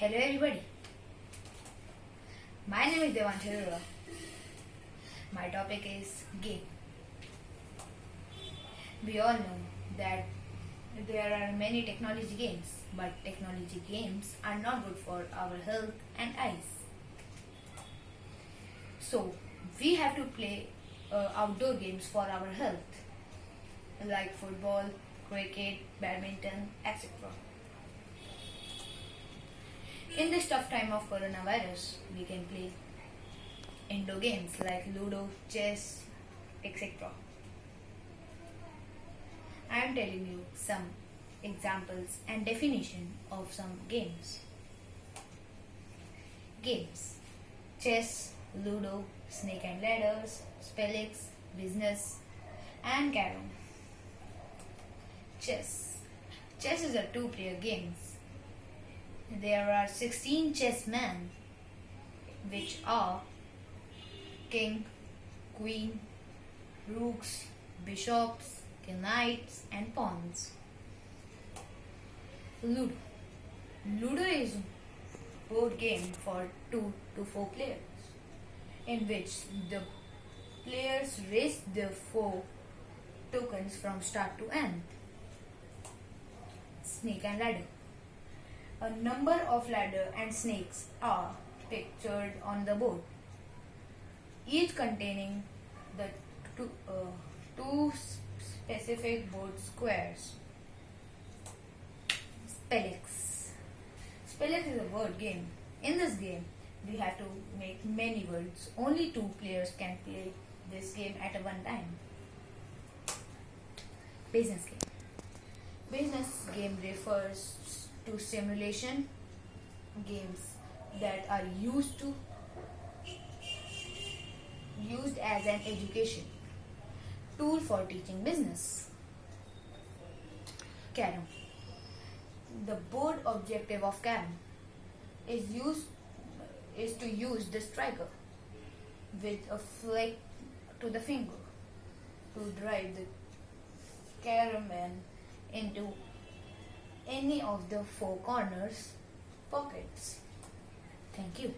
Hello everybody, my name is Devansh Arora. My topic is game. We all know that there are many technology games, but technology games are not good for our health and eyes. So we have to play outdoor games for our health, like football, cricket, badminton, etc. In this tough time of coronavirus, we can play indoor games like Ludo, chess, etc. I am telling you some examples and definition of some games. Games: chess, Ludo, snake and ladders, spellix, business, and carom. Chess. Chess is a two-player game. There are 16 chessmen, which are king, queen, rooks, bishops, knights, and pawns. Ludo. Ludo is a board game for 2 to 4 players, in which the players raise the 4 tokens from start to end. Snake and ladder. A number of ladder and snakes are pictured on the board, each containing the two specific board squares. Spellix. Spellix is a word game. In this game, we have to make many words. Only 2 players can play this game at one time. Business game. Business game refers to simulation games that are used as an education tool for teaching business. Carom. The board objective of carom is to use the striker with a flick to the finger to drive the carom man into any of the 4 corners pockets. Thank you.